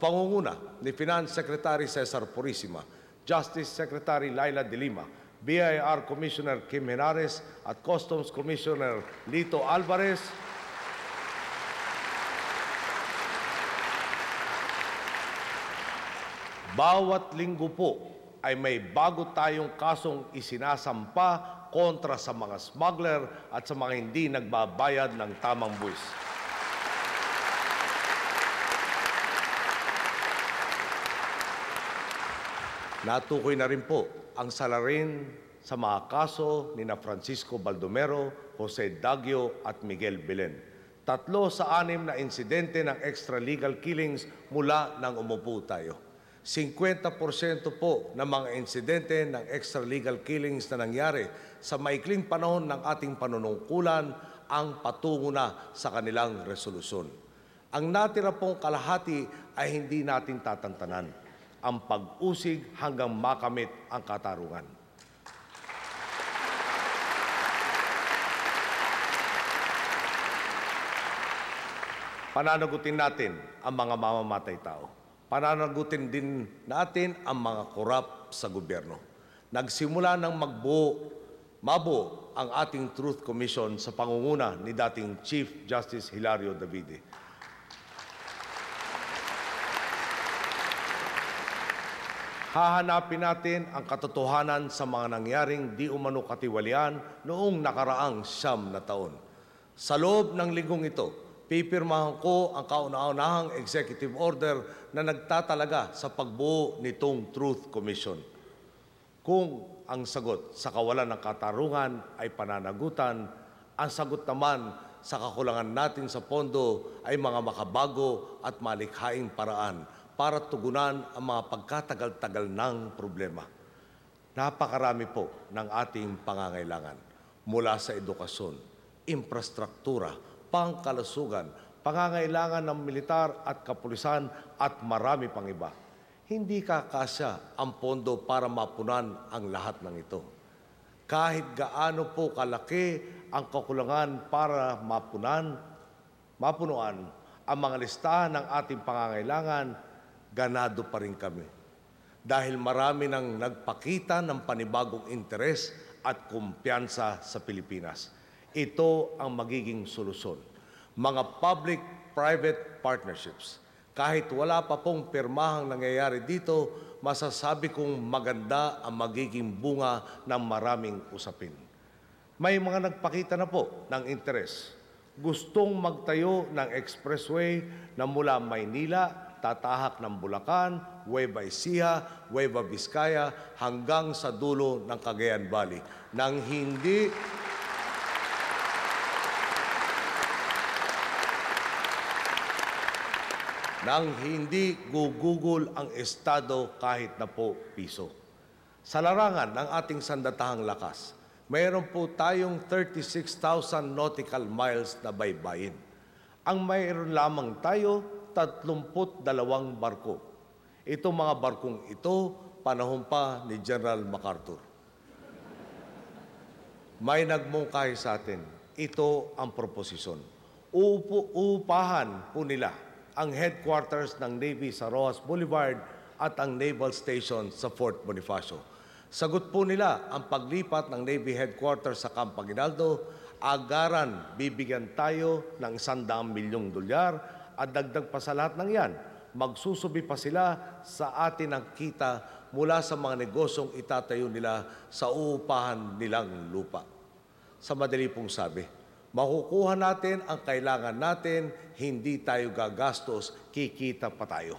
pangunguna ni Finance Secretary Cesar Purisima, Justice Secretary Laila De Lima, BIR Commissioner Kim Henares at Customs Commissioner Lito Alvarez, bawat linggo po ay may bago tayong kasong isinasampa kontra sa mga smuggler at sa mga hindi nagbabayad ng tamang buwis. Natukoy na rin po ang salarin sa mga kaso ni na Francisco Baldomero, Jose Daguio at Miguel Belen. 3 sa 6 na insidente ng extralegal killings mula nang umupo tayo. 50% po ng mga insidente ng extralegal killings na nangyari sa maikling panahon ng ating panunungkulan ang patungo na sa kanilang resolusyon. Ang natira pong kalahati ay hindi natin tatantanan. Ang pag-usig hanggang makamit ang katarungan. Pananagutin natin ang mga mamamatay tao. Pananagutin din natin ang mga korap sa gobyerno. Nagsimula ng mabuo ang ating Truth Commission sa pangunguna ni dating Chief Justice Hilario Davide. Hahanapin natin ang katotohanan sa mga nangyaring di umano katiwalian noong nakaraang 9 na taon. Sa loob ng linggong ito, pipirmahan ko ang kauna-unahang executive order na nagtatalaga sa pagbuo nitong Truth Commission. Kung ang sagot sa kawalan ng katarungan ay pananagutan, ang sagot naman sa kakulangan natin sa pondo ay mga makabago at malikhaing paraan para tugunan ang mga pagkatagal-tagal ng problema. Napakarami po ng ating pangangailangan mula sa edukasyon, infrastruktura, pangkalusugan, pangangailangan ng militar at kapulisan at marami pang iba. Hindi kakasya ang pondo para mapunan ang lahat ng ito. Kahit gaano po kalaki ang kakulangan para mapunuan ang mga listahan ng ating pangangailangan, ganado pa rin kami. Dahil marami nang nagpakita ng panibagong interes at kumpiyansa sa Pilipinas. Ito ang magiging solusyon. Mga public-private partnerships. Kahit wala pa pong pirmahang nangyayari dito, masasabi kong maganda ang magiging bunga ng maraming usapin. May mga nagpakita na po ng interes. Gustong magtayo ng expressway na mula Maynila, tatahak ng Bulacan, Nueva Ecija, Nueva Vizcaya hanggang sa dulo ng Cagayan Valley nang hindi gugugol ang Estado kahit na po piso. Sa larangan ng ating sandatahang lakas, mayroon po tayong 36,000 nautical miles na baybayin. Ang mayroon lamang tayo 32 barko. Itong mga barkong ito, panahon pa ni General MacArthur. May nagmungkahi sa atin. Ito ang proposisyon. Uupahan po nila ang headquarters ng Navy sa Rojas Boulevard at ang Naval Station sa Fort Bonifacio. Sagot po nila ang paglipat ng Navy headquarters sa Camp Aguinaldo. Agaran, bibigyan tayo ng $100 milyong at dagdag pa sa lahat ng yan, magsusubi pa sila sa atin ng kita mula sa mga negosyong itatayo nila sa uupahan nilang lupa. Sa madali pong sabi, makukuha natin ang kailangan natin, hindi tayo gagastos, kikita pa tayo.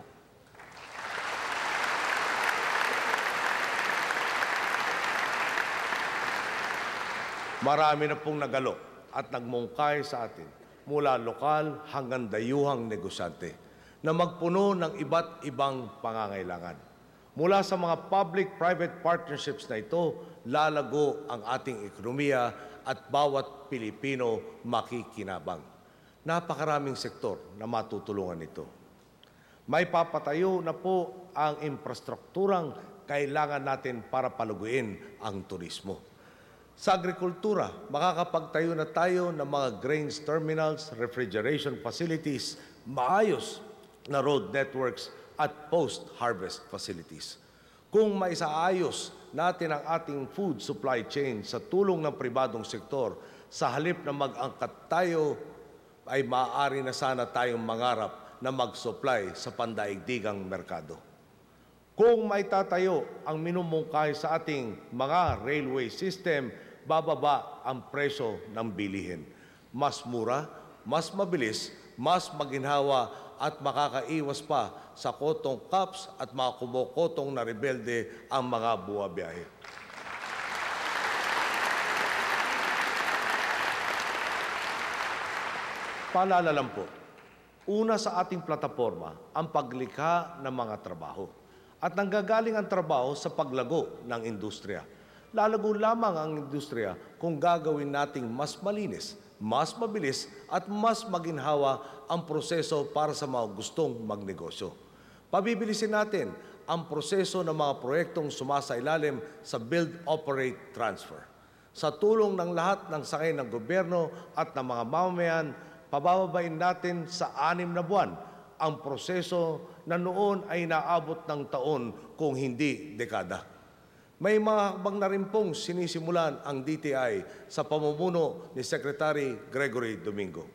Marami na pong nagalok at nagmungkay sa atin mula lokal hanggang dayuhang negosyante na magpuno ng iba't ibang pangangailangan. Mula sa mga public-private partnerships na ito, lalago ang ating ekonomiya at bawat Pilipino makikinabang. Napakaraming sektor na matutulungan nito. May papatayo na po ang infrastrukturang kailangan natin para paluguin ang turismo. Sa agrikultura, makakapagtayo na tayo ng mga grains terminals, refrigeration facilities, maayos na road networks at post-harvest facilities. Kung maisaayos natin ang ating food supply chain sa tulong ng pribadong sektor, sa halip na mag-angkat tayo, ay maaari na sana tayong mangarap na mag-supply sa pandaigdigang merkado. Kung maitatayo ang minumungkahi sa ating mga railway system, bababa ang presyo ng bilihin. Mas mura, mas mabilis, mas maginhawa at makakaiwas pa sa kotong cups at mga kumokotong na rebelde ang mga buwabiyahe. Paalala lang po, una sa ating plataforma ang paglikha ng mga trabaho. At nanggagaling ang trabaho sa paglago ng industriya. Lalago lamang ang industriya kung gagawin nating mas malinis, mas mabilis at mas maginhawa ang proseso para sa mga gustong magnegosyo. Pabibilisin natin ang proseso ng mga proyektong sumasailalim sa Build, Operate, Transfer. Sa tulong ng lahat ng sakay ng gobyerno at ng mga mamamayan, pabababain natin sa 6 na buwan ang proseso na noon ay naabot ng taon kung hindi dekada. May mga hakbang na rin pong sinisimulan ang DTI sa pamumuno ni Secretary Gregory Domingo.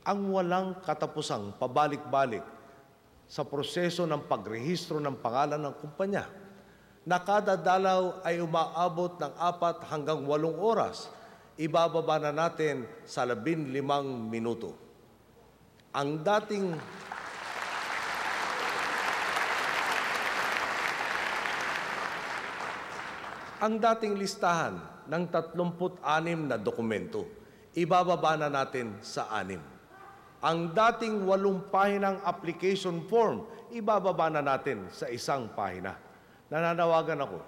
Ang walang katapusang pabalik-balik sa proseso ng pagrehistro ng pangalan ng kumpanya, na kada dalaw ay umaabot ng 4 hanggang 8 oras, ibababa na natin sa 15 minuto. Ang dating listahan ng 36 na dokumento, ibababa na natin sa 6. Ang dating 8 pahinang application form, ibababa na natin sa 1 pahina. Nananawagan ako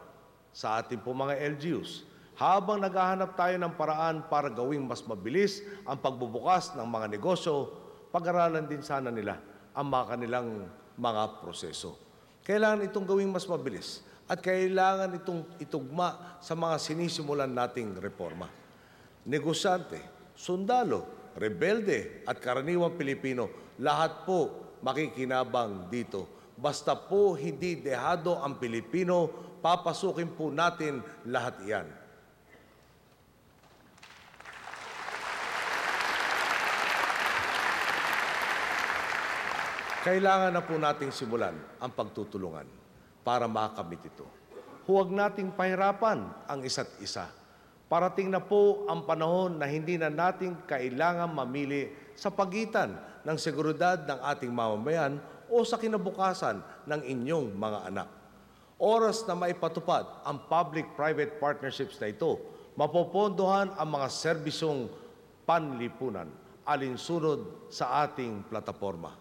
sa ating po mga LGUs, habang naghahanap tayo ng paraan para gawing mas mabilis ang pagbubukas ng mga negosyo, pag-aralan din sana nila ang mga kanilang mga proseso. Kailangan itong gawing mas mabilis at kailangan itong itugma sa mga sinisimulan nating reforma. Negosyante, sundalo, rebelde at karaniwang Pilipino, lahat po makikinabang dito. Basta po hindi dehado ang Pilipino, papasukin po natin lahat iyan. Kailangan na po nating simulan ang pagtutulungan para makamit ito. Huwag nating pahirapan ang isa't isa. Parating na po ang panahon na hindi na natin kailangan mamili sa pagitan ng seguridad ng ating mamamayan o sa kinabukasan ng inyong mga anak. Oras na maipatupad ang public-private partnerships na ito, mapopondohan ang mga serbisyong panlipunan alinsunod sa ating plataforma.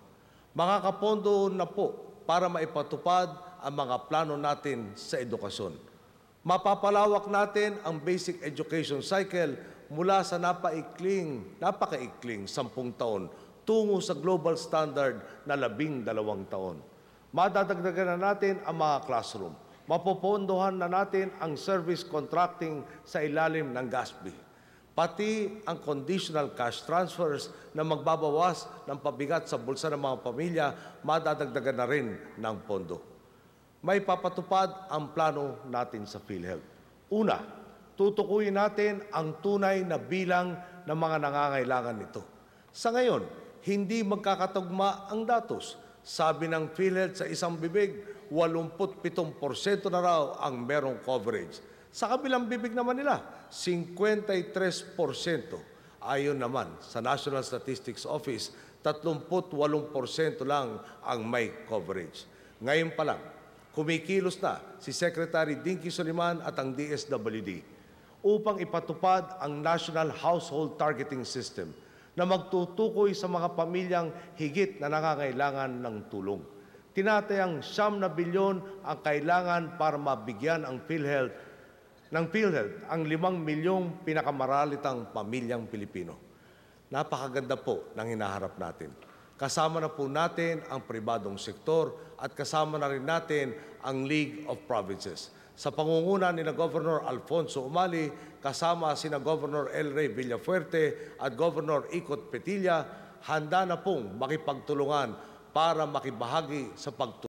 Makakapondo na po para maipatupad ang mga plano natin sa edukasyon. Mapapalawak natin ang basic education cycle mula sa napakaikling 10 taon tungo sa global standard na 12 taon. Madadagdagan na natin ang mga classroom. Mapopondohan na natin ang service contracting sa ilalim ng GASB. Pati ang conditional cash transfers na magbabawas ng pabigat sa bulsa ng mga pamilya, madadagdagan na rin ng pondo. May papatupad ang plano natin sa PhilHealth. Una, tutukuyin natin ang tunay na bilang ng mga nangangailangan nito. Sa ngayon, hindi magkakatugma ang datos. Sabi ng PhilHealth sa isang bibig, 87% na raw ang merong coverage. Sa kabilang bibig naman nila, 53%. Ayon naman sa National Statistics Office, 38% lang ang may coverage. Ngayon pa lang, kumikilos na si Secretary Dinky Soliman at ang DSWD upang ipatupad ang National Household Targeting System na magtutukoy sa mga pamilyang higit na nangangailangan ng tulong. Tinatayang 9 bilyon ang kailangan para mabigyan ang PhilHealth ang 5 milyong pinakamaralitang pamilyang Pilipino. Napakaganda po ng hinaharap natin. Kasama na po natin ang pribadong sektor at kasama na rin natin ang League of Provinces. Sa pangunguna ni Governor Alfonso Umali, kasama sina Governor El Rey Villafuerte at Governor Ikot Petilla, handa na pong makipagtulungan para makibahagi sa pagtulungan